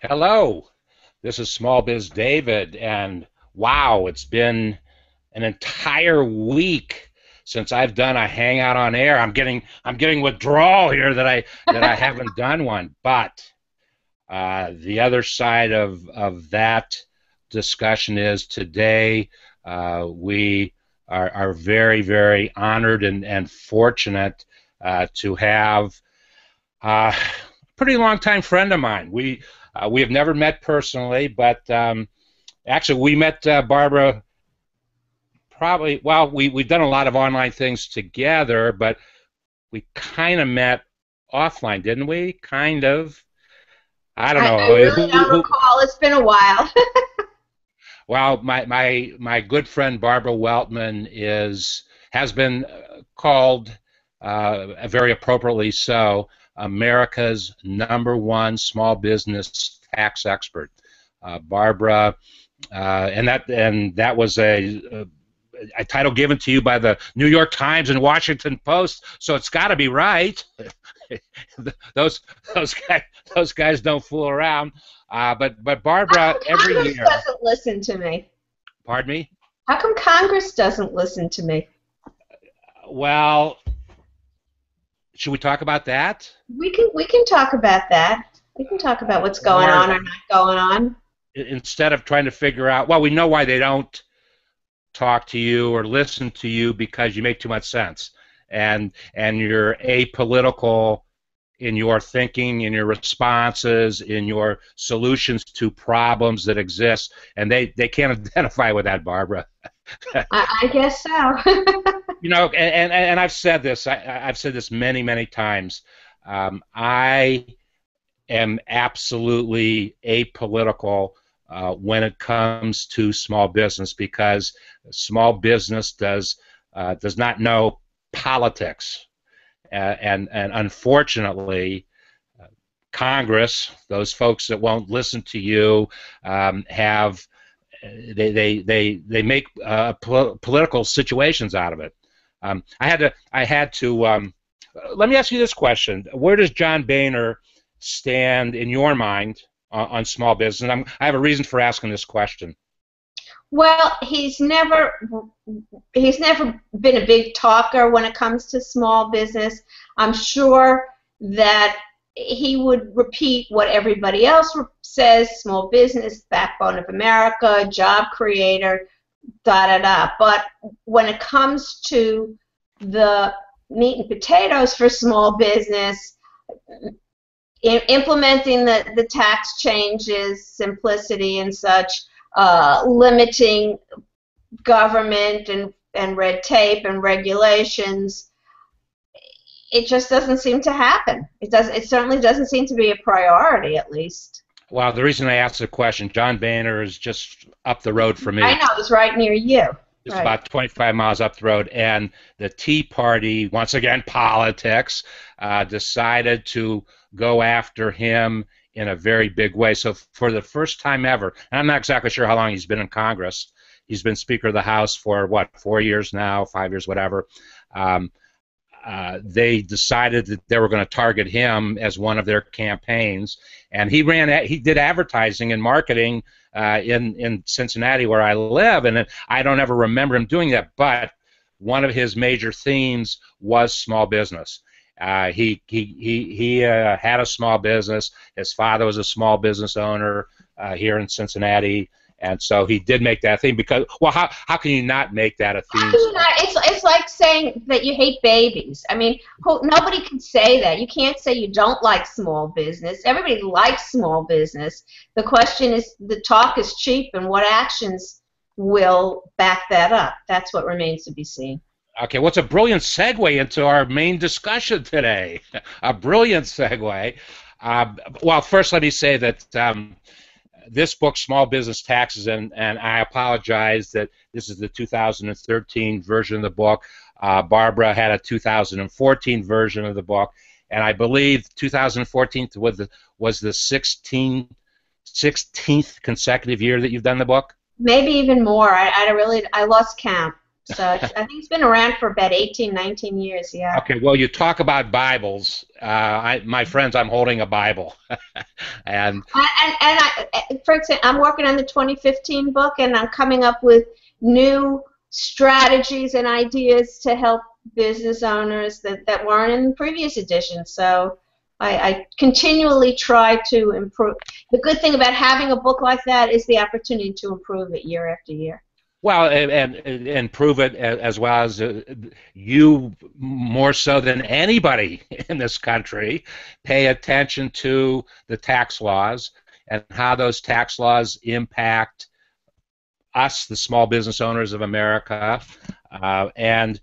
Hello, this is SmallBizDavid, and wow, it's been an entire week since I've done a hangout on air. I'm getting withdrawal here that I haven't done one. But the other side of that discussion is today we are very, very honored and fortunate to have a pretty long time friend of mine. We have never met personally, but actually we met Barbara probably, well, we've done a lot of online things together, but we kind of met offline, didn't we? Kind of. I don't I know. really don't recall. It's been a while. Well, my good friend Barbara Weltman has been called, very appropriately so, America's #1 small business tax expert. Barbara, and that was a title given to you by the New York Times and Washington Post, so it's got to be right. those those guys don't fool around. But Barbara, How come every Congress year. doesn't listen to me? Pardon me? How come Congress doesn't listen to me? Well, should we talk about that? We can talk about that. We can talk about what's going Or on or not going on. instead of trying to figure out, well, we know why they don't talk to you or listen to you because you make too much sense, and you're apolitical in your thinking, in your responses, in your solutions to problems that exist, and they can't identify with that, Barbara. I guess so. You know, and I've said this. I've said this many, many times. I am absolutely apolitical when it comes to small business because small business does not know politics, and unfortunately, Congress, those folks that won't listen to you, have they make political situations out of it. I had to. Let me ask you this question: where does John Boehner stand in your mind on small business? I have a reason for asking this question. Well, he's never been a big talker when it comes to small business. I'm sure that he would repeat what everybody else says: small business, backbone of America, job creator, da da da. But when it comes to the meat and potatoes for small business, implementing the tax changes, simplicity and such, limiting government and red tape and regulations, it just doesn't seem to happen. It certainly doesn't seem to be a priority, at least. Well, the reason I asked the question, John Boehner is just up the road from I me. know, it's right near you. It's Right. about 25 miles up the road, and the Tea Party, once again, politics, decided to go after him in a very big way. So for the first time ever, and I'm not exactly sure how long he's been in Congress. He's been Speaker of the House for, what, 4 years now, 5 years, whatever. Um, they decided that they were going to target him as one of their campaigns, and he did advertising and marketing in Cincinnati, where I live, and I don't ever remember him doing that. But one of his major themes was small business. He had a small business. His father was a small business owner here in Cincinnati. And so he did make that theme because, well, how can you not make that a How theme? can you not? It's like saying that you hate babies. I mean, nobody can say that. You can't say you don't like small business. Everybody likes small business. The question is, the talk is cheap, and what actions will back that up? That's what remains to be seen. Okay, what's a brilliant segue into our main discussion today? A brilliant segue. Well, first let me say that this book, Small Business Taxes, and I apologize that this is the 2013 version of the book. Barbara had a 2014 version of the book, and I believe 2014 was the 16th consecutive year that you've done the book. Maybe even more. I lost count. So I think it's been around for about 18, 19 years, yeah. Okay, well, you talk about Bibles. My friends, I'm holding a Bible. and for example, I'm working on the 2015 book, and I'm coming up with new strategies and ideas to help business owners that weren't in the previous edition. So I continually try to improve. The good thing about having a book like that is the opportunity to improve it year after year. Well, and prove it as well as you, more so than anybody in this country, pay attention to the tax laws and how those tax laws impact us, the small business owners of America. And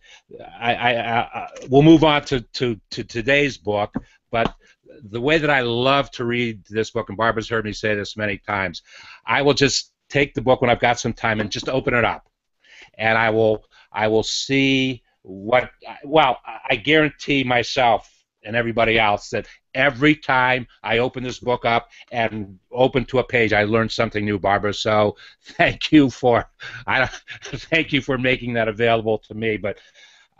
we'll move on to today's book, but the way that I love to read this book, and Barbara's heard me say this many times, I will just take the book when I've got some time and just open it up, and I will see what. Well, I guarantee myself and everybody else that every time I open this book up and open to a page, I learn something new, Barbara. So thank you for making that available to me. But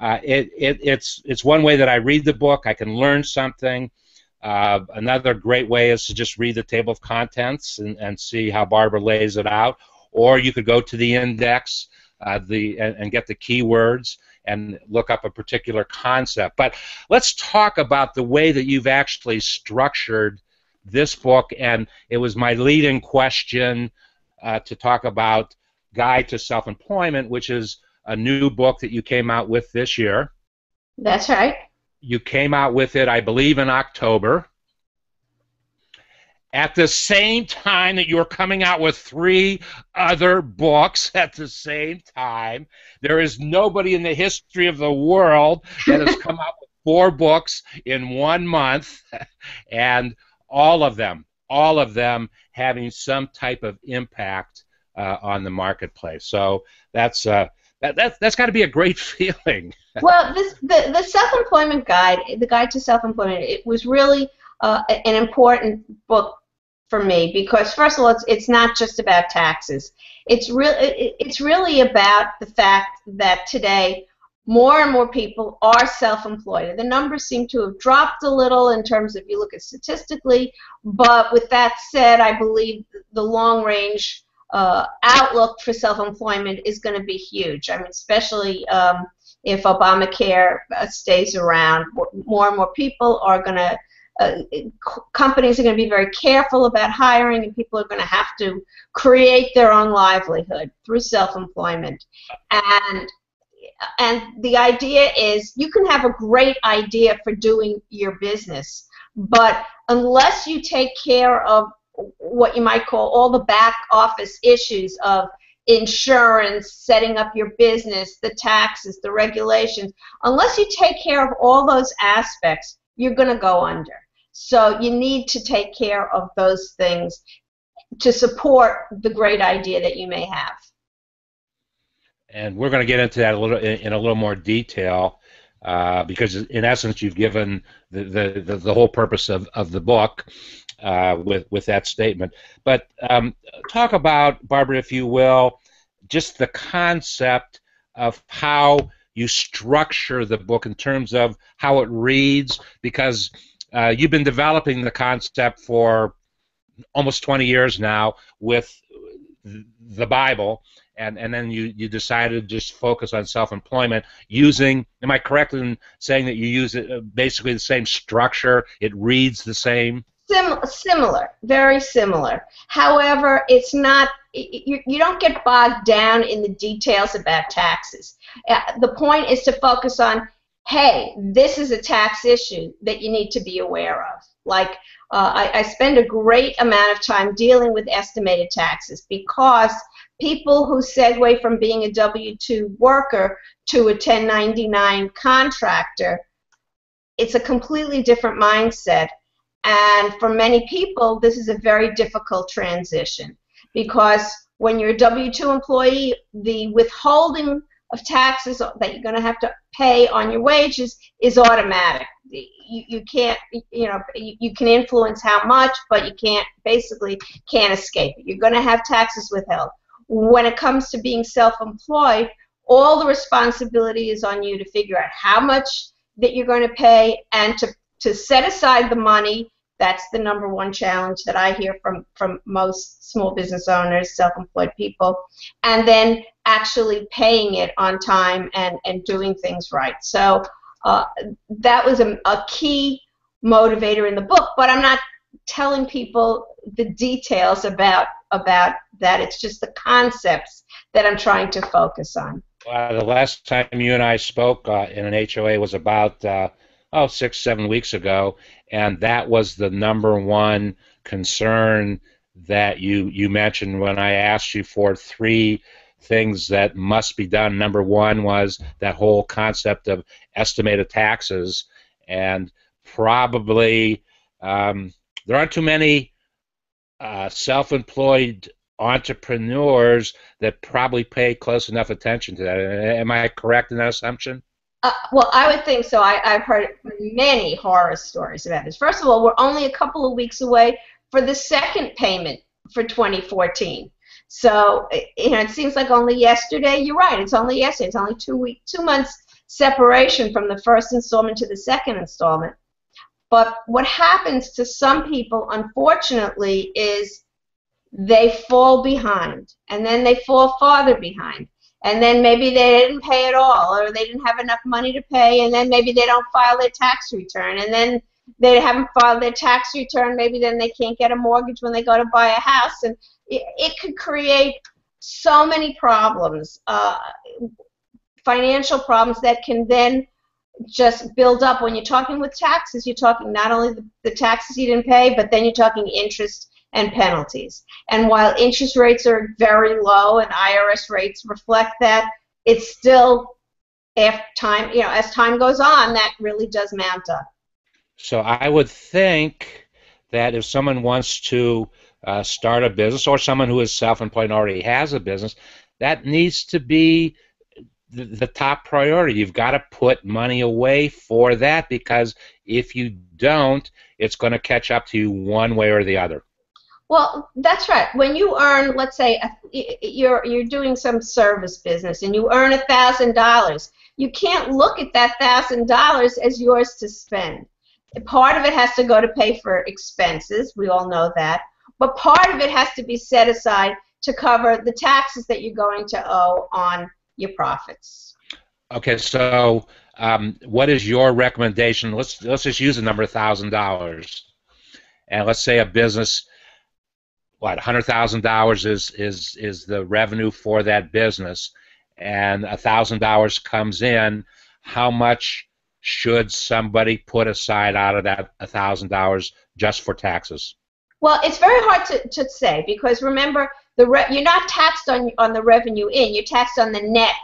it's one way that I read the book. I can learn something. Another great way is to just read the table of contents and see how Barbara lays it out. Or you could go to the index and get the keywords and look up a particular concept. But let's talk about the way that you've actually structured this book. And it was my leading question to talk about Guide to Self-Employment, which is a new book that you came out with this year. That's right. You came out with it, I believe, in October. At the same time that you were coming out with 3 other books at the same time. There is nobody in the history of the world that has come out with 4 books in 1 month, and all of them having some type of impact on the marketplace. So that's got to be a great feeling. Well, the self-employment guide, the Guide to Self-Employment, it was really an important book for me because, first of all, it's not just about taxes. It's really about the fact that today more and more people are self-employed. The numbers seem to have dropped a little in terms of, if you look at statistically, but with that said, I believe the long-range outlook for self-employment is going to be huge. I mean, especially if Obamacare stays around, more and more people are going to, companies are going to be very careful about hiring, and people are going to have to create their own livelihood through self-employment. And the idea is you can have a great idea for doing your business, but unless you take care of what you might call all the back office issues of insurance, setting up your business, the taxes, the regulations, unless you take care of all those aspects, you're going to go under. So you need to take care of those things to support the great idea that you may have. And we're going to get into that in a little more detail because, in essence, you've given the whole purpose of the book with that statement. But talk about, Barbara, if you will, just the concept of how you structure the book in terms of how it reads, because you've been developing the concept for almost 20 years now with the Bible, and then you decided to just focus on self-employment using, am I correct in saying that you use it basically the same structure, it reads the same? Similar, very similar. However, it's not, you don't get bogged down in the details about taxes. The point is to focus on, hey, this is a tax issue that you need to be aware of. Like, I spend a great amount of time dealing with estimated taxes because people who segue from being a W-2 worker to a 1099 contractor, it's a completely different mindset. And for many people, this is a very difficult transition because when you're a W-2 employee, the withholding of taxes that you're going to have to pay on your wages is automatic. You can't, you can influence how much, but you can't escape it. You're going to have taxes withheld. When it comes to being self-employed, all the responsibility is on you to figure out how much that you're going to pay and to set aside the money. That's the number one challenge that I hear from most small business owners, self-employed people, and then actually paying it on time and doing things right. So that was a key motivator in the book, but I'm not telling people the details about that. It's just the concepts that I'm trying to focus on. The last time you and I spoke in an HOA was about 6-7 weeks ago, and that was the number one concern that you mentioned when I asked you for 3 things that must be done. Number one was that whole concept of estimated taxes, and probably there aren't too many self-employed entrepreneurs that probably pay close enough attention to that. Am I correct in that assumption? Well, I would think so. I've heard many horror stories about this. First of all, we're only a couple of weeks away for the second payment for 2014. So, it seems like only yesterday. You're right. It's only yesterday. It's only 2 months separation from the first installment to the second installment. But what happens to some people, unfortunately, is they fall behind, and then they fall farther behind, and then maybe they didn't pay at all, or they didn't have enough money to pay, and then maybe they don't file their tax return, and then they haven't filed their tax return, maybe then they can't get a mortgage when they go to buy a house, and it could create so many problems, financial problems that can then just build up. When you're talking with taxes, you're talking not only the taxes you didn't pay, but then you're talking interest and penalties. And while interest rates are very low and IRS rates reflect that, it's still, after time, as time goes on, that really does mount up. So I would think that if someone wants to start a business, or someone who is self-employed and already has a business, that needs to be the top priority. You've got to put money away for that, because if you don't, it's going to catch up to you one way or the other. Well, that's right. When you earn, let's say, you're doing some service business and you earn $1,000, you can't look at that $1,000 as yours to spend. Part of it has to go to pay for expenses. We all know that. But part of it has to be set aside to cover the taxes that you're going to owe on your profits. Okay, so what is your recommendation? Let's just use the number $1,000, and let's say a business, $100,000 is the revenue for that business, and $1,000 comes in. How much should somebody put aside out of that $1,000 just for taxes? Well, it's very hard to say, because remember, you're not taxed on the revenue in, you're taxed on the net,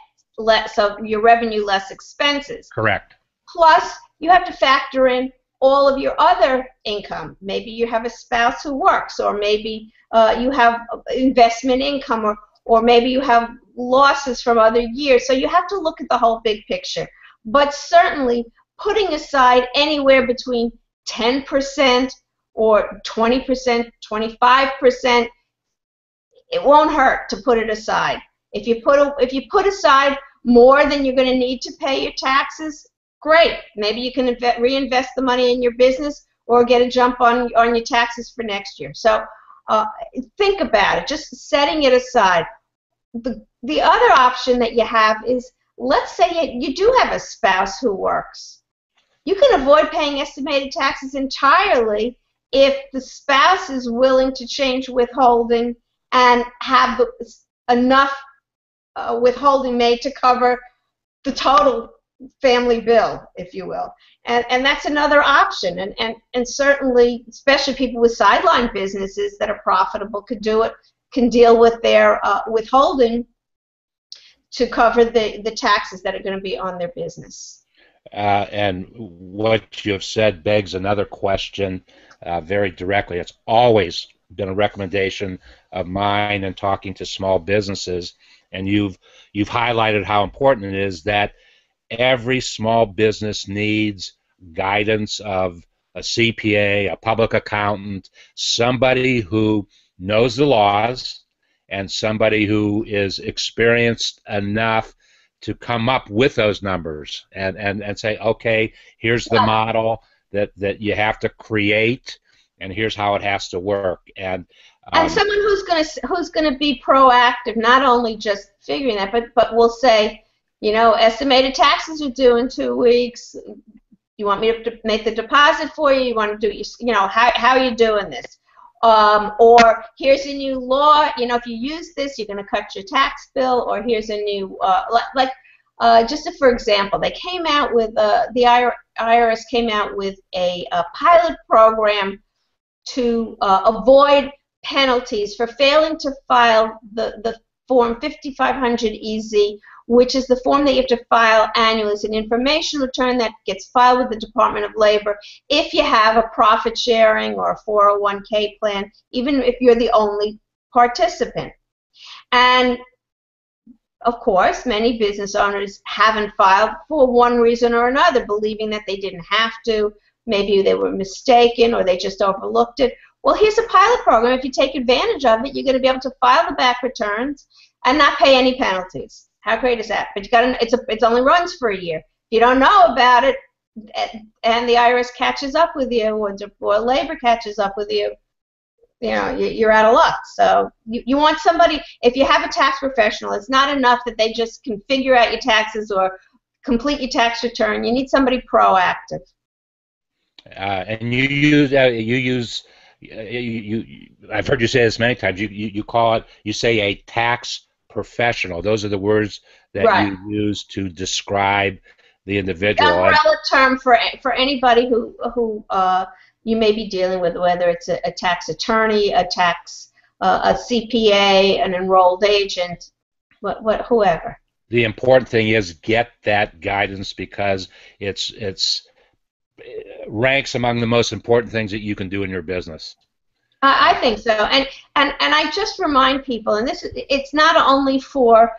so your revenue less expenses. Correct. Plus, you have to factor in all of your other income. Maybe you have a spouse who works, or maybe you have investment income, or maybe you have losses from other years. So you have to look at the whole big picture. But certainly, putting aside anywhere between 10% or 20%, 25%, it won't hurt to put it aside. If you put aside more than you're going to need to pay your taxes, great. Maybe you can reinvest the money in your business, or get a jump on your taxes for next year. So think about it, just setting it aside. The other option that you have is, let's say you do have a spouse who works. You can avoid paying estimated taxes entirely if the spouse is willing to change withholding and have enough withholding made to cover the total family bill, if you will. And that's another option. And certainly, especially people with sideline businesses that are profitable could do it, can deal with their withholding to cover the taxes that are going to be on their business. And what you have said begs another question very directly. It's always been a recommendation of mine in talking to small businesses, and you've highlighted how important it is that every small business needs guidance of a CPA, a public accountant, somebody who knows the laws, and somebody who is experienced enough to come up with those numbers and say, okay, here's the model that you have to create, and here's how it has to work. And someone who's gonna be proactive, not only just figuring that, but will say, you know, estimated taxes are due in 2 weeks. You want me to make the deposit for you? You want to do, you know, how are you doing this? Or here's a new law. You know, if you use this, you're going to cut your tax bill. Or here's a new, for example, they came out with the IRS came out with a pilot program to avoid penalties for failing to file the Form 5500 EZ, which is the form that you have to file annually. It's an information return that gets filed with the Department of Labor if you have a profit sharing or a 401k plan, even if you're the only participant. And of course, many business owners haven't filed for one reason or another, believing that they didn't have to. Maybe they were mistaken or they just overlooked it. Well, here's a pilot program. If you take advantage of it, you're going to be able to file the back returns and not pay any penalties. How great is that? But you got it only runs for a year. If you don't know about it, and the IRS catches up with you, or labor catches up with you, you know, you're out of luck. So you want somebody. If you have a tax professional, it's not enough that they just can figure out your taxes or complete your tax return. You need somebody proactive. And I've heard you say this many times. You call it. You say a tax professional. Those are the words that you use to describe the individual. The umbrella term for anybody who you may be dealing with, whether it's a tax attorney, a CPA, an enrolled agent, whoever. The important thing is get that guidance, because it ranks among the most important things that you can do in your business. I think so, and I just remind people, and it's not only for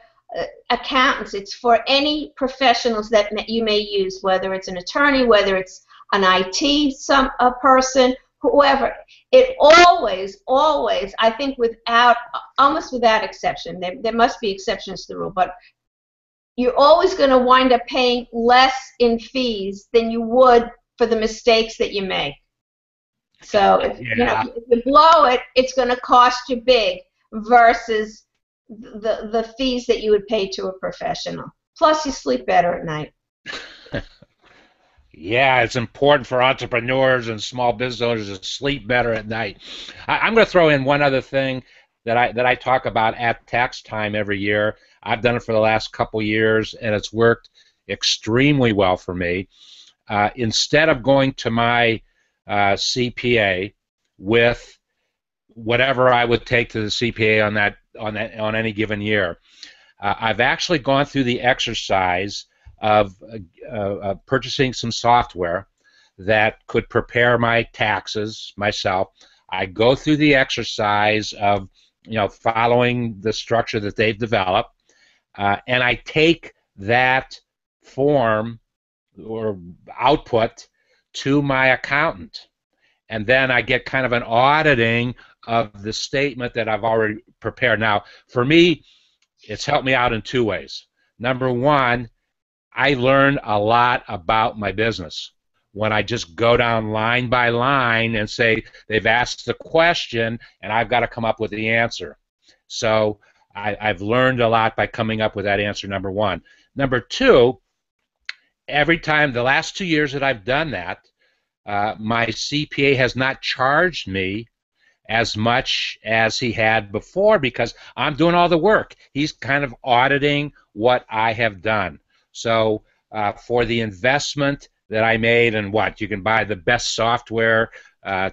accountants, it's for any professionals that you may use, whether it's an attorney, whether it's an IT person, whoever. It always, I think almost without exception, there must be exceptions to the rule, but you're always going to wind up paying less in fees than you would for the mistakes that you make. So if you blow it, it's going to cost you big versus the fees that you would pay to a professional. Plus, you sleep better at night. Yeah, it's important for entrepreneurs and small business owners to sleep better at night. I'm going to throw in one other thing that I talk about at tax time every year. I've done it for the last couple years, and it's worked extremely well for me. Instead of going to my CPA with whatever I would take to the CPA on any given year, I've actually gone through the exercise of purchasing some software that could prepare my taxes myself. I go through the exercise of following the structure that they've developed, and I take that form or output to my accountant, and then I get kind of an auditing of the statement that I've already prepared. Now, for me, it's helped me out in two ways. Number one, I learn a lot about my business when I just go down line by line and say they've asked the question and I've got to come up with the answer. So I've learned a lot by coming up with that answer, number one. Number two, every time, the last 2 years that I've done that, my CPA has not charged me as much as he had before because I'm doing all the work. He's kind of auditing what I have done. So for the investment that I made, and you can buy the best software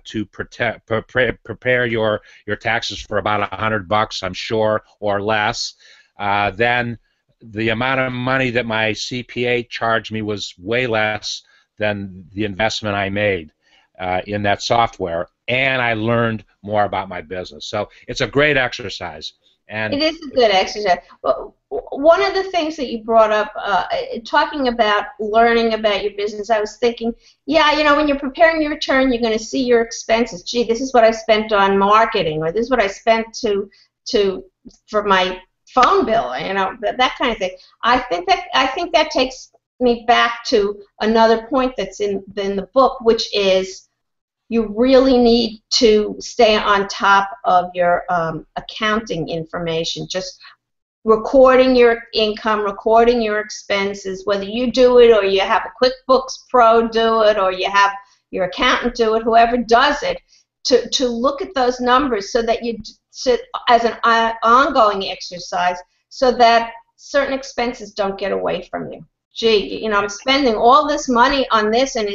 to prepare your taxes for about $100, I'm sure, or less, then the amount of money that my CPA charged me was way less than the investment I made in that software, and I learned more about my business. So it's a great exercise. And it is a good exercise. Well, one of the things that you brought up, talking about learning about your business, I was thinking, when you're preparing your return, you're going to see your expenses. Gee, this is what I spent on marketing, or this is what I spent for my phone bill, that kind of thing. I think that takes me back to another point that's in the book, which is you really need to stay on top of your accounting information. Just recording your income, recording your expenses, whether you do it or you have a QuickBooks Pro do it or you have your accountant do it, whoever does it, to look at those numbers so that you sit as an ongoing exercise so that certain expenses don't get away from you. Gee, I'm spending all this money on this, and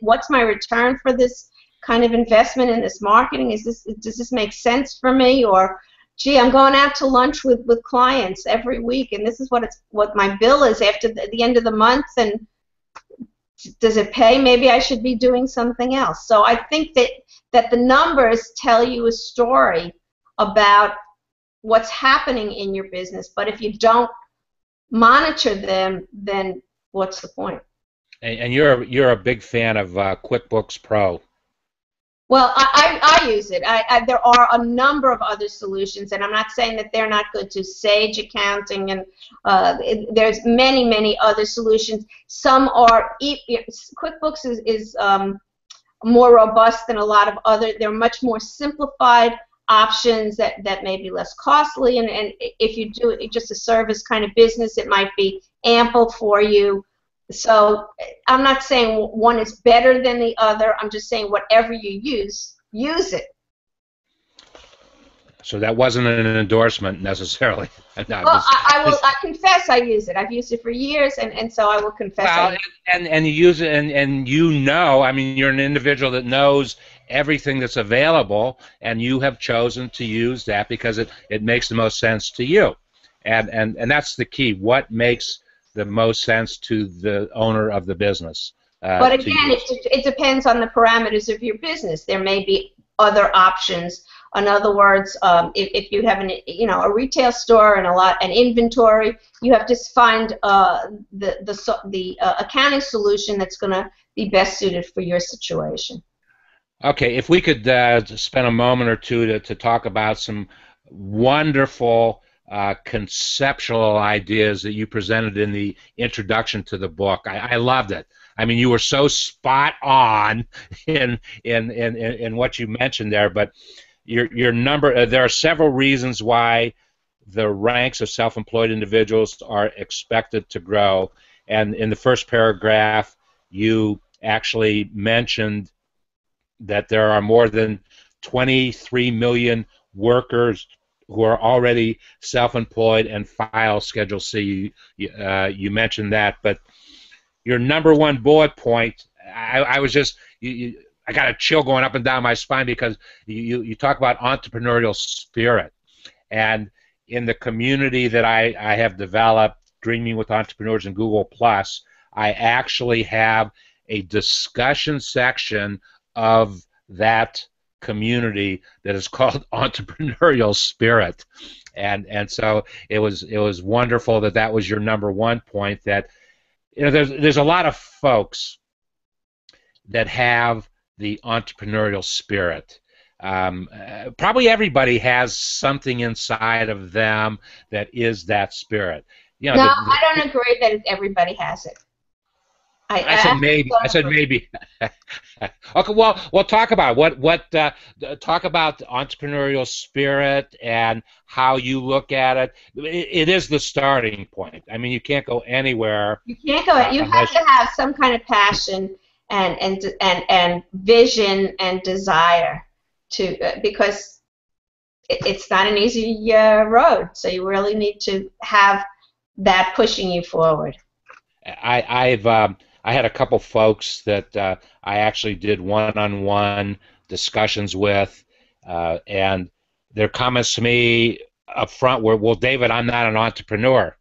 what's my return for this kind of investment in this marketing? Does this make sense for me? Or, gee, I'm going out to lunch with clients every week, and this is what my bill is after the end of the month, and does it pay? Maybe I should be doing something else. So I think that the numbers tell you a story about what's happening in your business, but if you don't monitor them, then what's the point? And you're a big fan of QuickBooks Pro. Well, I use it. There are a number of other solutions, and I'm not saying that they're not good too. Sage Accounting, and there's many other solutions. Some are QuickBooks is more robust than a lot of other. They're much more simplified options that may be less costly, and if you do it just a service kind of business, it might be ample for you. So I'm not saying one is better than the other. I'm just saying whatever you use it. So that wasn't an endorsement necessarily. No, well, I confess I use it. I've used it for years, and so I will confess. Well, and you use it, and I mean, you're an individual that knows everything that's available, and you have chosen to use that because it makes the most sense to you, and that's the key. What makes the most sense to the owner of the business? But again, it depends on the parameters of your business. There may be other options. In other words, if you have a retail store and an inventory, you have to find the accounting solution that's going to be best suited for your situation. Okay, if we could spend a moment or two to talk about some wonderful conceptual ideas that you presented in the introduction to the book. I loved it. I mean, you were so spot on in what you mentioned there, but your number, there are several reasons why the ranks of self-employed individuals are expected to grow, and in the first paragraph you actually mentioned that there are more than 23 million workers who are already self-employed and file Schedule C. You mentioned that, but your number one bullet point, I was just, I got a chill going up and down my spine because you talk about entrepreneurial spirit. And in the community that I have developed, Dreaming with Entrepreneurs in Google+, I actually have a discussion section of that community that is called Entrepreneurial Spirit, and so it was wonderful that was your number one point. That there's a lot of folks that have the entrepreneurial spirit. Probably everybody has something inside of them that is that spirit. No, I don't agree that everybody has it. I said maybe. I said maybe. Okay, well, talk about talk about the entrepreneurial spirit and how you look at it. It is the starting point. I mean, you can't go anywhere. You can't go. You have to have some kind of passion and vision and desire because it's not an easy road. So you really need to have that pushing you forward. I had a couple folks that I actually did one-on-one discussions with, and their comments to me up front were, well, David, I'm not an entrepreneur.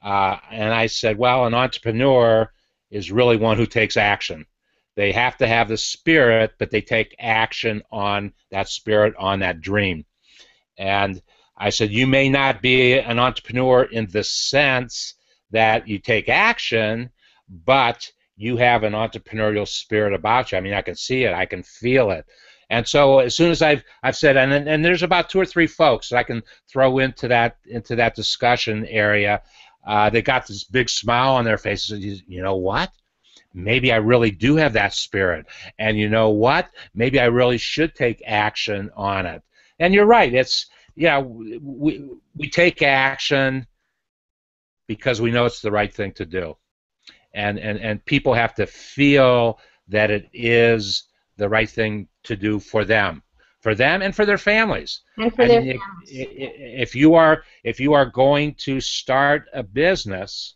And I said, well, an entrepreneur is really one who takes action. They have to have the spirit, but they take action on that spirit, on that dream. And I said, you may not be an entrepreneur in the sense that you take action, but you have an entrepreneurial spirit about you. I mean, I can see it, I can feel it, And so as soon as I've said, and there's about 2 or 3 folks that I can throw into that discussion area, they got this big smile on their faces. You know what? Maybe I really do have that spirit, and you know what? Maybe I really should take action on it. And you're right. It's we take action because we know it's the right thing to do, and people have to feel that it is the right thing to do for them and for their families. And for their families. If you are going to start a business,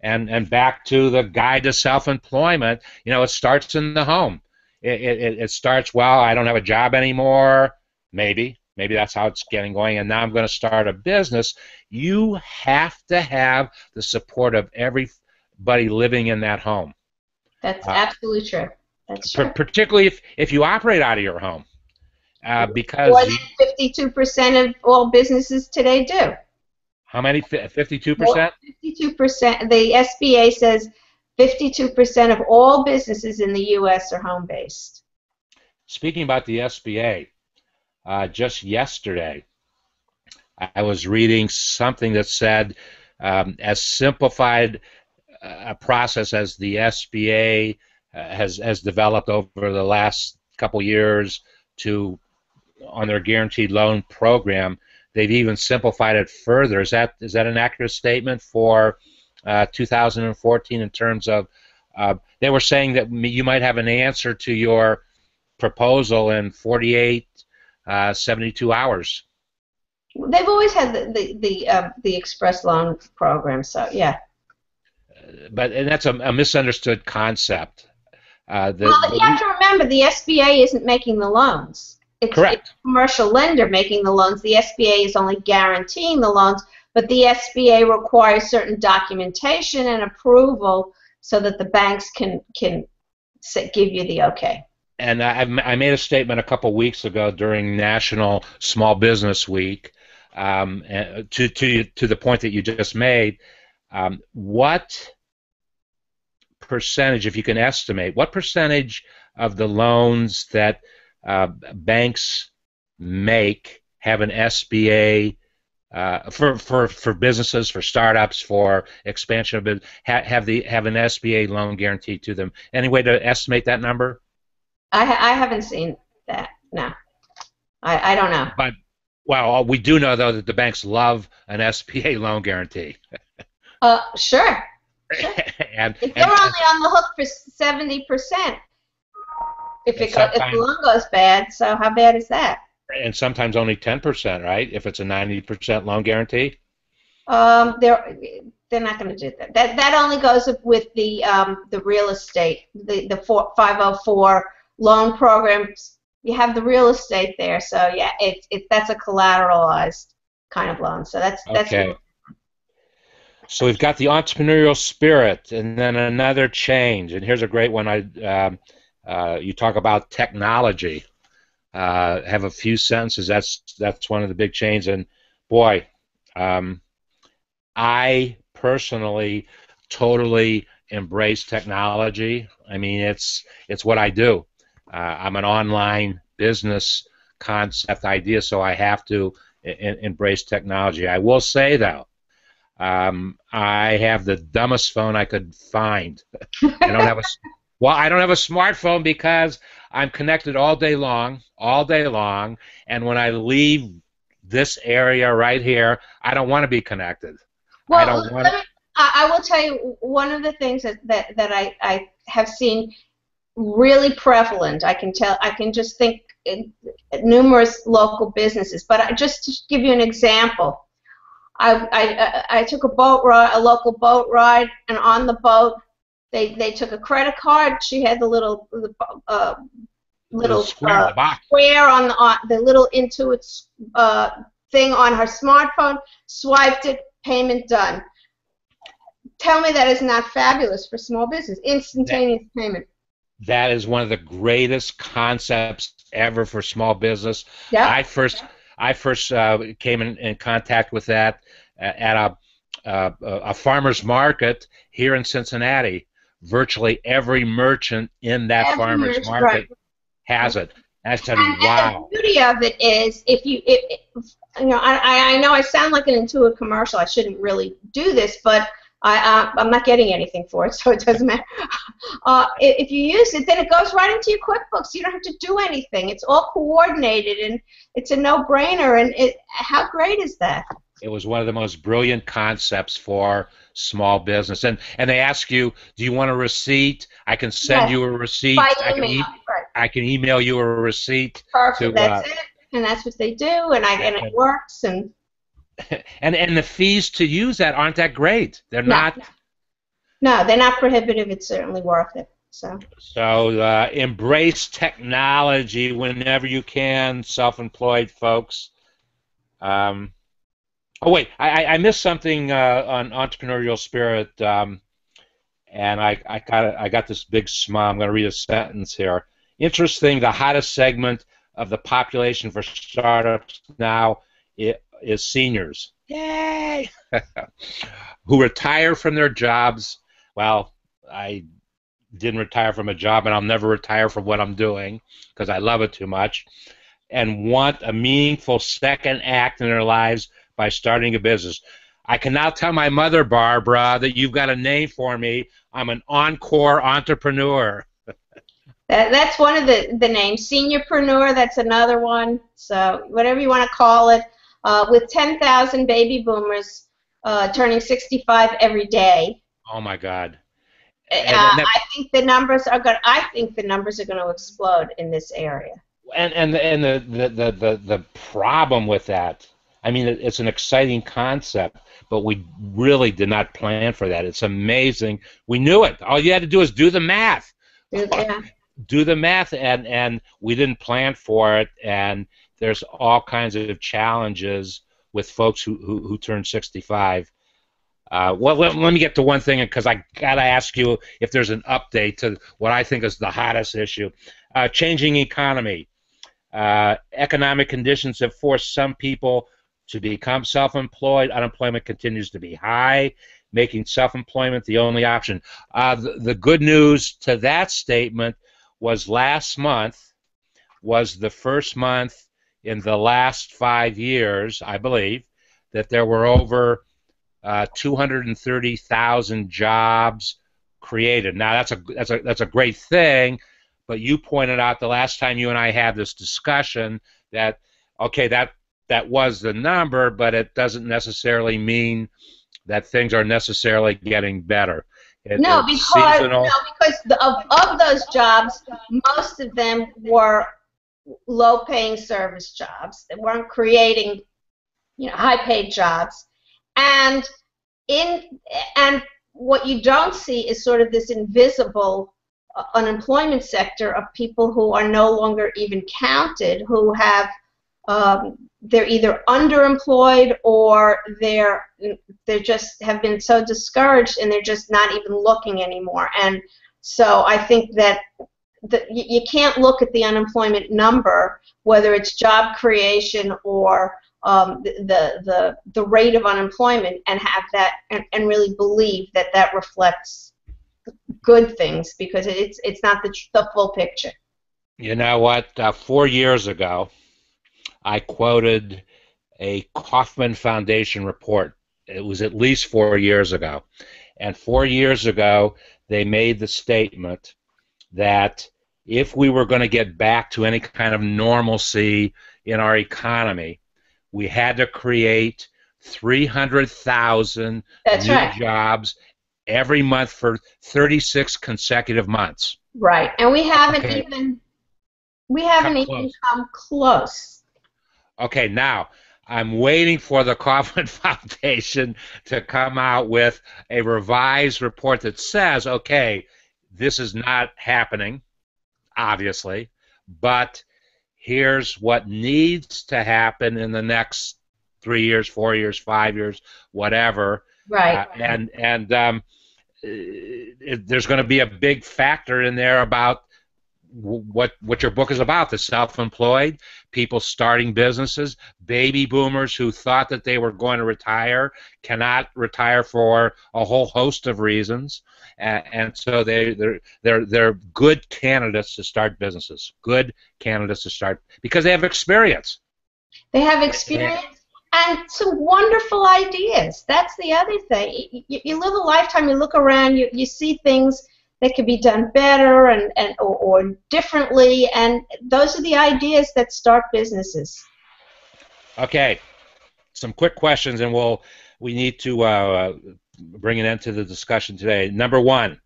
and back to the guide to self-employment, it starts in the home. It starts, well, I don't have a job anymore. Maybe that's how it's getting going, and now I'm going to start a business. You have to have the support of everybody living in that home. That's absolutely true. That's true. Particularly if you operate out of your home, because more than 52% of all businesses today do. How many? 52%? 52%. The SBA says 52% of all businesses in the U.S. are home-based. Speaking about the SBA, just yesterday, I was reading something that said, as simplified a process as the SBA has developed over the last couple years on their guaranteed loan program, they've even simplified it further. Is that an accurate statement for 2014 in terms of they were saying that you might have an answer to your proposal in 48, 72 hours? They've always had the express loan program, so yeah. And that's a misunderstood concept. Well, you have to remember, the SBA isn't making the loans. Correct. It's a commercial lender making the loans. The SBA is only guaranteeing the loans, but the SBA requires certain documentation and approval so that the banks can give you the okay. And I made a statement a couple weeks ago during National Small Business Week, to the point that you just made. What percentage, if you can estimate, what percentage of the loans that banks make have an SBA for businesses, for startups, for expansion of business, have an SBA loan guarantee to them? Any way to estimate that number? I haven't seen that. No, I don't know. But well, we do know though that the banks love an SBA loan guarantee. Sure. and if they're only on the hook for 70%, if the loan goes bad, so how bad is that? And sometimes only 10%, right? If it's a 90% loan guarantee. They're not going to do that. That only goes with the real estate, the 504 loan programs. You have the real estate there, so yeah, that's a collateralized kind of loan. So that's okay. So we've got the entrepreneurial spirit, and then another change. And here's a great one. You talk about technology. Have a few sentences. That's one of the big changes. And boy, I personally totally embrace technology. I mean, it's what I do. I'm an online business concept idea, so I have to embrace technology. I will say though, I have the dumbest phone I could find. I don't have a smartphone because I'm connected all day long, and when I leave this area right here, I don't want to be connected. Well, I will tell you one of the things that I have seen really prevalent. I can just think numerous local businesses, but just to give you an example. I took a local boat ride, and on the boat, they took a credit card. She had the little square on the little Intuit thing on her smartphone. Swiped it, payment done. Tell me that is not fabulous for small business. Instantaneous payment. That is one of the greatest concepts ever for small business. Yep. I first came in contact with that at a farmer's market here in Cincinnati. Virtually every merchant in that farmer's market has it. And I said, And wow. the beauty of it is, you know, I know I sound like an Intuit commercial. I shouldn't really do this, but I'm not getting anything for it, so it doesn't matter. If you use it, then it goes right into your QuickBooks. You don't have to do anything. It's all coordinated, and it's a no-brainer. And how great is that? It was one of the most brilliant concepts for small business. And they ask you, do you want a receipt? I can send you a receipt. By email. I can email you a receipt. Perfect. That's it. And that's what they do, and it works. And the fees to use that aren't that great. They're not. No, they're not prohibitive. It's certainly worth it. So embrace technology whenever you can, self-employed folks. Oh wait, I missed something on Entrepreneurial Spirit, and I got this big smile. I'm going to read a sentence here. Interesting. The hottest segment of the population for startups now is seniors. Yay! Who retire from their jobs. Well, I didn't retire from a job, and I'll never retire from what I'm doing because I love it too much, and want a meaningful second act in their lives by starting a business. I can now tell my mother, Barbara, that you've got a name for me. I'm an encore entrepreneur. That's one of the names. Seniorpreneur, that's another one. So whatever you want to call it. With 10,000 baby boomers turning 65 every day. Oh my God! I think the numbers are going. I think the numbers are going to explode in this area. And the problem with that, I mean, it's an exciting concept, but we really did not plan for that. It's amazing. We knew it. All you had to do is do the math. Yeah. Do the math, and we didn't plan for it. And there's all kinds of challenges with folks who turn 65. Well, let me get to one thing, because I got to ask you if there's an update to what I think is the hottest issue. Changing economy. Economic conditions have forced some people to become self-employed. Unemployment continues to be high, making self-employment the only option. The good news to that statement was last month was the first month in the last 5 years, I believe, that there were over 230,000 jobs created. Now that's a great thing, but you pointed out the last time you and I had this discussion that okay, that was the number, but it doesn't necessarily mean that things are necessarily getting better. Because of those jobs, most of them were low-paying service jobs. They weren't creating, high-paid jobs. And what you don't see is sort of this invisible unemployment sector of people who are no longer even counted, who have they're either underemployed or they just have been so discouraged and they're just not even looking anymore. And so I think that you can't look at the unemployment number, whether it's job creation or the rate of unemployment, and have that and really believe that reflects good things, because it's not the full picture. You know what? 4 years ago, I quoted a Kauffman Foundation report. It was at least 4 years ago. And 4 years ago, they made the statement that if we were going to get back to any kind of normalcy in our economy, we had to create 300,000 new jobs every month for 36 consecutive months. Right. And we haven't even come close. Okay, now I'm waiting for the Kauffman Foundation to come out with a revised report that says, okay, this is not happening, obviously, but here's what needs to happen in the next 3 years, 4 years, 5 years, whatever. Right. There's going to be a big factor in there about what your book is about, the self-employed, people starting businesses, baby boomers who thought that they were going to retire, cannot retire for a whole host of reasons, and so they're good candidates to start businesses, good candidates to start because they have experience. They have experience and some wonderful ideas. That's the other thing. You live a lifetime, you look around, you see things that could be done better or differently, and those are the ideas that start businesses. Okay, some quick questions, and we need to bring an end to the discussion today. Number one,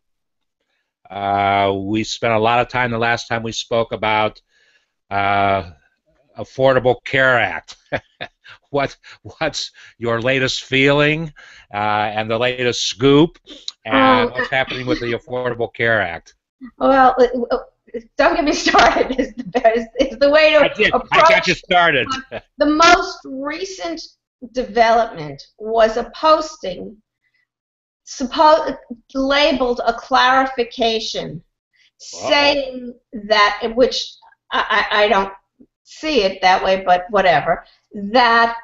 we spent a lot of time the last time we spoke about Affordable Care Act. What's your latest feeling and the latest scoop, and what's happening with the Affordable Care Act? Well, don't get me started. Is the way to approach. I got you started. The most recent development was a posting labeled a clarification, saying that, which I don't see it that way, but whatever, that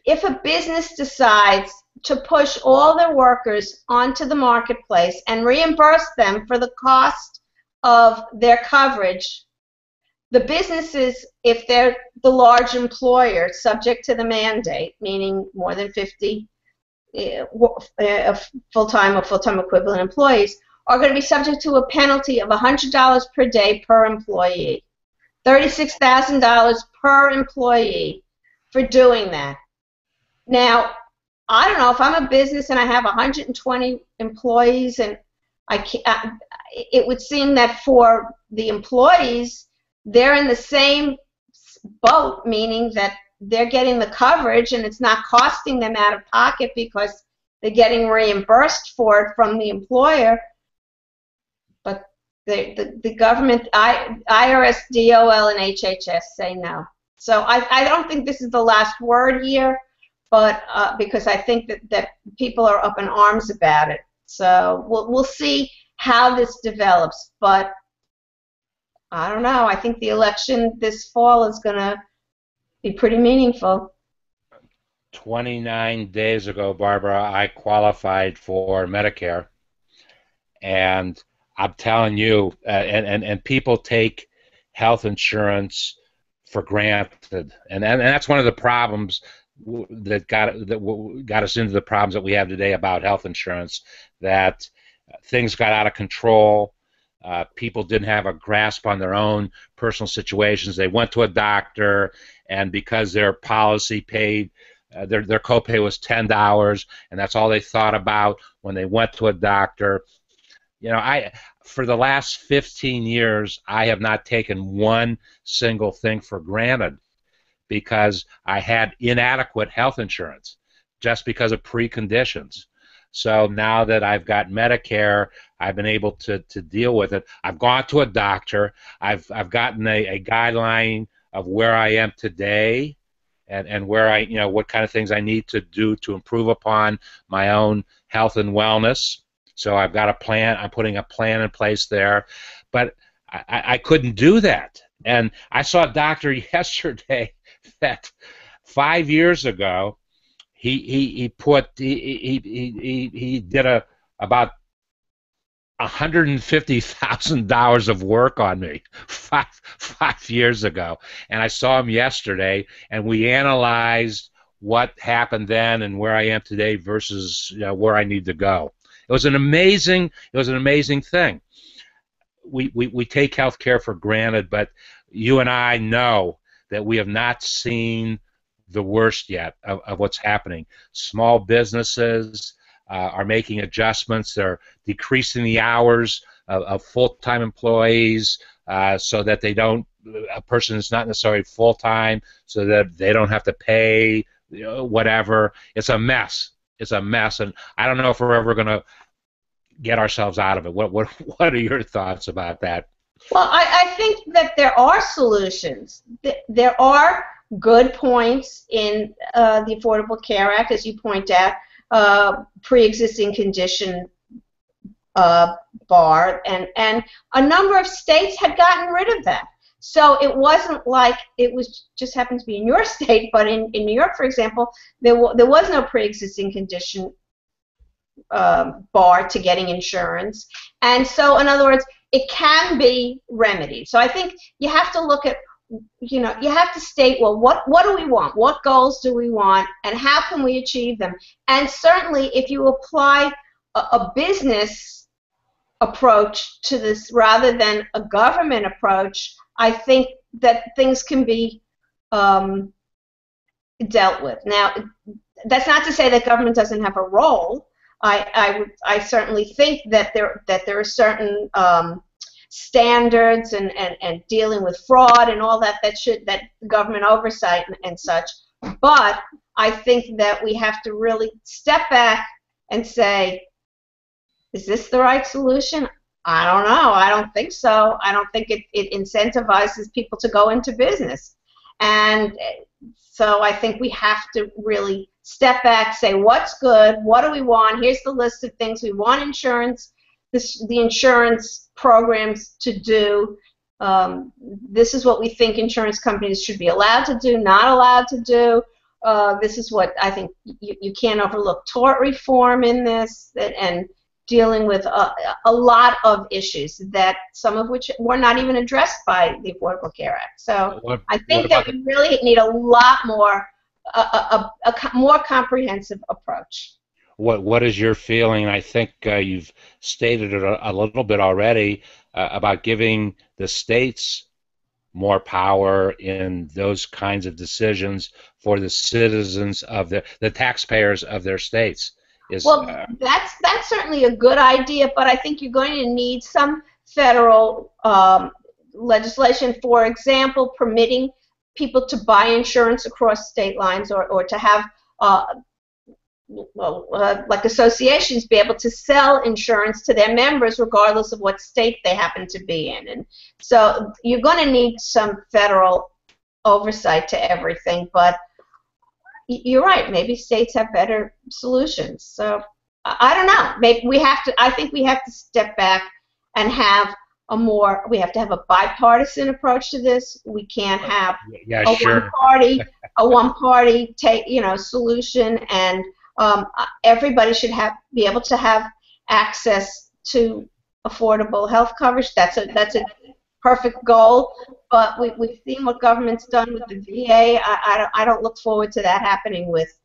if a business decides to push all their workers onto the marketplace and reimburse them for the cost of their coverage, the businesses, if they're the large employer subject to the mandate, meaning more than 50 full-time or full-time equivalent employees, are going to be subject to a penalty of $100 per day per employee. $36,000 per employee for doing that. Now, I don't know if I'm a business and I have 120 employees, and it would seem that for the employees, they're in the same boat, meaning that they're getting the coverage and it's not costing them out of pocket because they're getting reimbursed for it from the employer. But the government, IRS, DOL, and HHS say no. So I don't think this is the last word here, but because I think that people are up in arms about it. So we'll see how this develops. But I don't know. I think the election this fall is going to be pretty meaningful. 29 days ago, Barbara, I qualified for Medicare, and I'm telling you, and people take health insurance for granted, and that's one of the problems that got us into the problems that we have today about health insurance. That things got out of control. People didn't have a grasp on their own personal situations. They went to a doctor, and because their policy paid, their copay was $10, and that's all they thought about when they went to a doctor. You know, for the last 15 years, I have not taken one single thing for granted because I had inadequate health insurance just because of preconditions. So now that I've got Medicare, I've been able to deal with it. I've gone to a doctor. I've gotten a guideline of where I am today and where what kind of things I need to do to improve upon my own health and wellness. So I've got a plan. I'm putting a plan in place there, but I couldn't do that. And I saw a doctor yesterday that 5 years ago he did about $150,000 of work on me five years ago, and I saw him yesterday, and we analyzed what happened then and where I am today versus where I need to go. It was an amazing thing. We take health care for granted, but you and I know that we have not seen the worst yet of what's happening. Small businesses are making adjustments. They're decreasing the hours of full-time employees so that a person is not necessarily full-time, so that they don't have to pay whatever. It's a mess. It's a mess, and I don't know if we're ever going to get ourselves out of it. What are your thoughts about that? Well, I think that there are solutions. There are good points in the Affordable Care Act, as you point out, pre-existing condition bar, and a number of states had gotten rid of that. So it wasn't like it was just happened to be in your state, but in New York, for example, there was no pre-existing condition bar to getting insurance. And so, in other words, it can be remedied. So I think you have to look at, you have to state, well, what do we want? What goals do we want? And how can we achieve them? And certainly, if you apply a business approach to this rather than a government approach, I think that things can be dealt with. Now, that's not to say that government doesn't have a role. I certainly think that there are certain standards and dealing with fraud and all that government oversight and such. But I think that we have to really step back and say, is this the right solution? I don't know. I don't think so. I don't think it incentivizes people to go into business. And so I think we have to really step back, say what's good, what do we want, here's the list of things we want insurance, the insurance programs to do, this is what we think insurance companies should be allowed to do, not allowed to do, this is what I think you can't overlook tort reform in this, and dealing with a lot of issues, that some of which were not even addressed by the Affordable Care Act. So I think that we really need a lot more, a more comprehensive approach. What is your feeling? I think you've stated it a little bit already about giving the states more power in those kinds of decisions for the citizens of the taxpayers of their states. Well, that's certainly a good idea, but I think you're going to need some federal legislation, for example, permitting people to buy insurance across state lines, or to have like associations be able to sell insurance to their members regardless of what state they happen to be in. And so you're going to need some federal oversight to everything, but you're right, maybe states have better solutions. So I don't know, maybe I think we have to step back and have we have to have a bipartisan approach to this. We can't have a one-party solution, and everybody should be able to have access to affordable health coverage. That's a perfect goal, but we've seen what government's done with the VA. I don't look forward to that happening with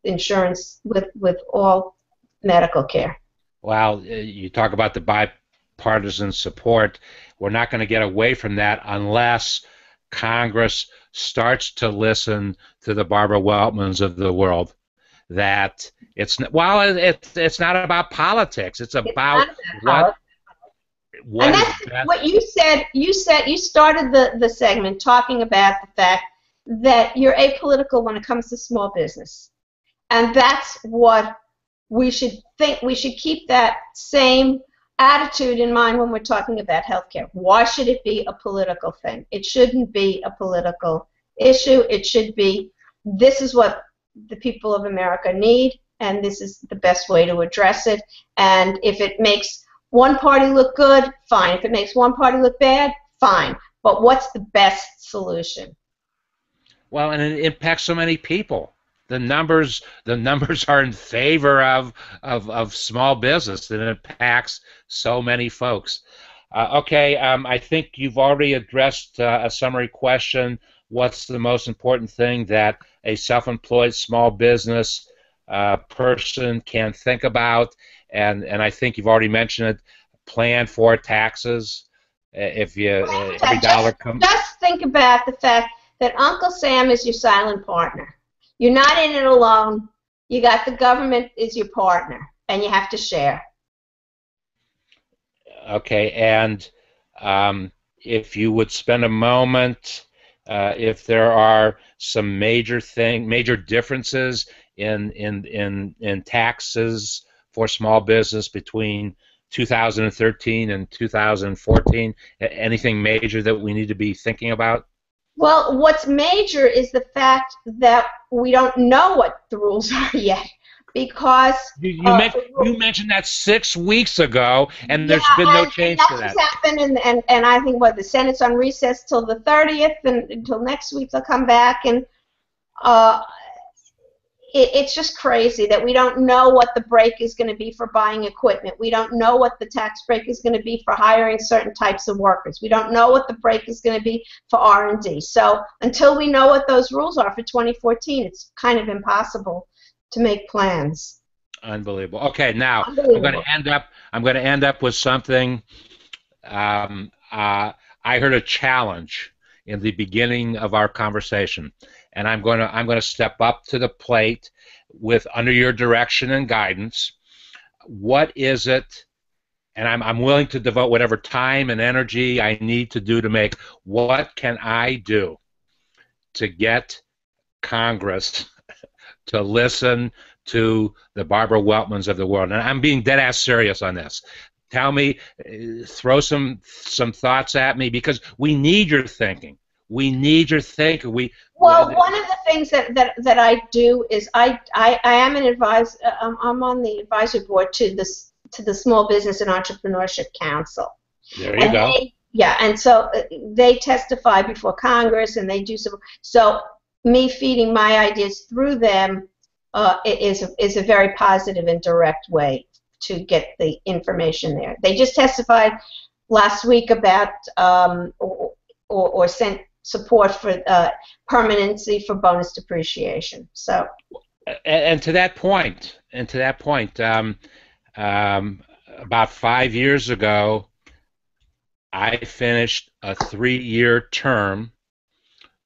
insurance, with all medical care. Well, you talk about the bipartisan support. We're not going to get away from that unless Congress starts to listen to the Barbara Weltmans of the world. That it's not about politics. It's about what and that's what you said. You started the segment talking about the fact that you're apolitical when it comes to small business, and that's what we should think. We should keep that same attitude in mind when we're talking about healthcare. Why should it be a political thing? It shouldn't be a political issue. It should be, this is what the people of America need, and this is the best way to address it. And if it makes one party look good, fine. If it makes one party look bad, fine. But what's the best solution? Well, and it impacts so many people. The numbers are in favor of small business, and it impacts so many folks. Okay, I think you've already addressed a summary question. What's the most important thing that a self-employed small business person can think about? And I think you've already mentioned it. Plan for taxes. If every dollar comes. Just think about the fact that Uncle Sam is your silent partner. You're not in it alone. You got the government is your partner, and you have to share. Okay, and if you would spend a moment, if there are some major differences in taxes for small business between 2013 and 2014, anything major that we need to be thinking about? Well, what's major is the fact that we don't know what the rules are yet, because you mentioned that 6 weeks ago, and there's been no change to that. Happened, and I think the Senate's on recess till the 30th, and until next week they'll come back, and it's just crazy that we don't know what the break is going to be for buying equipment. We don't know what the tax break is going to be for hiring certain types of workers. We don't know what the break is going to be for R&D. So until we know what those rules are for 2014, it's kind of impossible to make plans. Unbelievable. Okay, now I'm going to end up with something. I heard a challenge in the beginning of our conversation, and I'm going to step up to the plate under your direction and guidance. What is it? And I'm willing to devote whatever time and energy I need to do to make. What can I do to get Congress to listen to the Barbara Weltmans of the world? And I'm being dead ass serious on this. Tell me, throw some thoughts at me, because we need your thinking. We need your thinking. Well, one of the things that I do is I am an advisor. I'm on the advisory board to the Small Business and Entrepreneurship Council. There you go. And so they testify before Congress, and they do some. So me feeding my ideas through them is a very positive and direct way to get the information there. They just testified last week about or sent support for permanency for bonus depreciation. So, and to that point, about 5 years ago, I finished a 3-year term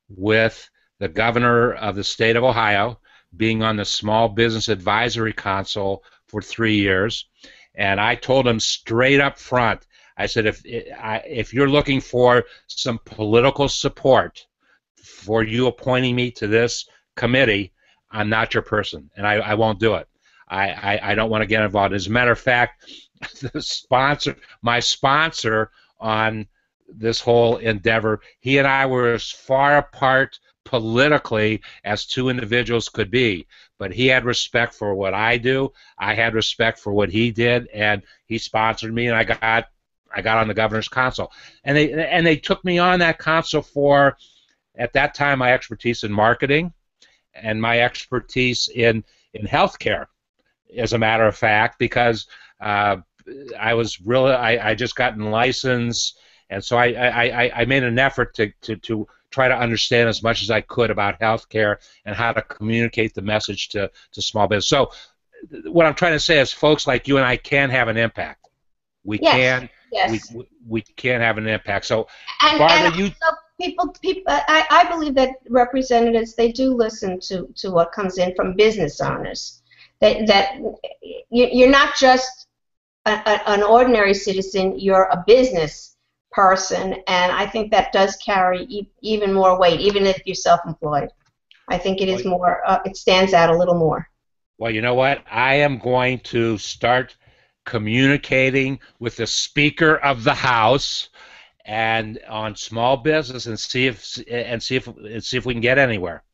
with the governor of the state of Ohio, being on the Small Business Advisory Council for 3 years, and I told him straight up front, I said, if you're looking for some political support for you appointing me to this committee, I'm not your person, and I won't do it. I don't want to get involved. As a matter of fact, my sponsor on this whole endeavor, he and I were as far apart politically as two individuals could be, but he had respect for what I do. I had respect for what he did, and he sponsored me, and I got on the governor's council, and they took me on that council for, at that time, my expertise in marketing and my expertise in healthcare, as a matter of fact, because I just gotten licensed, and so I made an effort to try to understand as much as I could about healthcare and how to communicate the message to small business. So what I'm trying to say is, folks like you and I can have an impact. We can. Yes. We can have an impact. So, Barbara, I believe that representatives, they do listen to what comes in from business owners. That you're not just an ordinary citizen, you're a business person, and I think that does carry even more weight, even if you're self-employed. I think it is more, it stands out a little more. Well, you know what? I am going to start communicating with the Speaker of the House and on small business and see if we can get anywhere.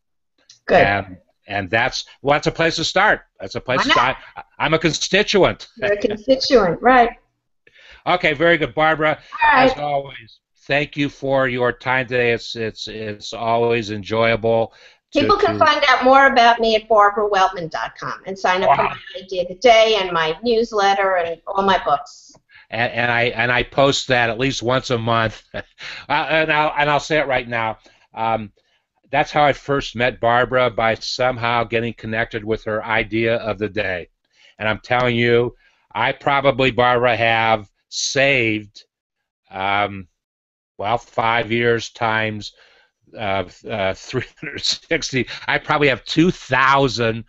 Good. And that's a place to start. That's a place to start. I'm a constituent. You're a constituent, right? Okay, very good, Barbara. All right. As always, thank you for your time today. It's always enjoyable. People can find out more about me at barbaraweltman.com and sign up for my Idea of the Day and my newsletter and all my books. And I post that at least once a month. and I'll say it right now. That's how I first met Barbara, by somehow getting connected with her Idea of the Day. And I'm telling you, I probably, Barbara, have saved 5 years times 360. I probably have 2,000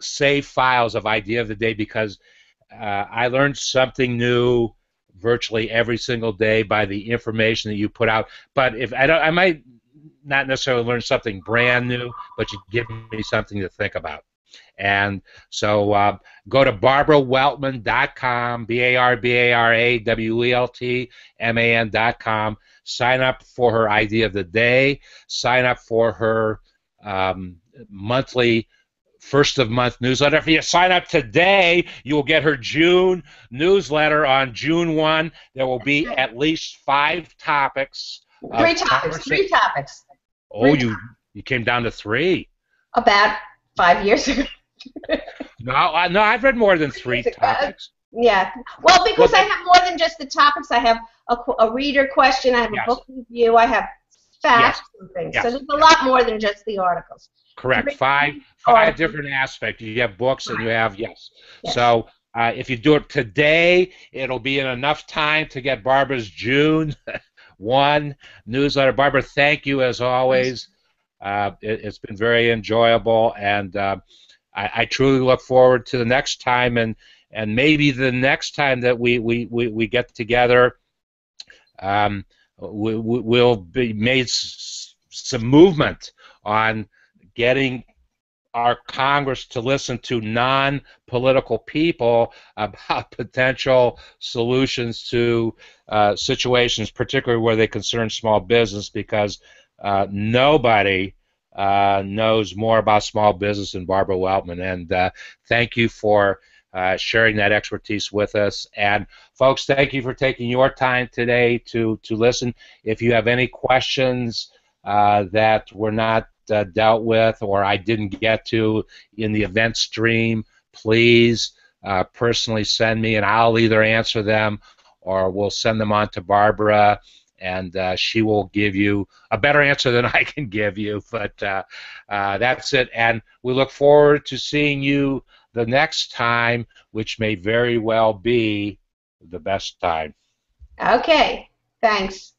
saved files of Idea of the Day, because I learned something new virtually every single day by the information that you put out. But if I might not necessarily learn something brand new, but you give me something to think about. And so go to barbaraweltman.com, Barbaraweltman.com. Sign up for her Idea of the Day. Sign up for her monthly first of month newsletter. If you sign up today, you will get her June newsletter on June 1. There will be at least 5 topics. Three topics. Oh, you came down to 3. About 5 years ago. No, I've read more than 3 topics. Yeah. Well, because I have more than just the topics. I have a reader question. I have a book review. I have facts and things. So there's a lot more than just the articles. Correct. 5 different aspects. You have books and you have, So if you do it today, it'll be in enough time to get Barbara's June 1 newsletter. Barbara, thank you as always. It's been very enjoyable, and I truly look forward to the next time, and maybe the next time that we get together, we'll be made some movement on getting our Congress to listen to non-political people about potential solutions to situations, particularly where they concern small business, because nobody knows more about small business than Barbara Weltman. And thank you for sharing that expertise with us. And folks, thank you for taking your time today to listen. If you have any questions that were not dealt with or I didn't get to in the event stream, please personally send me, and I'll either answer them or we'll send them on to Barbara, and she will give you a better answer than I can give you. But that's it, and we look forward to seeing you the next time, which may very well be the best time. Okay, thanks.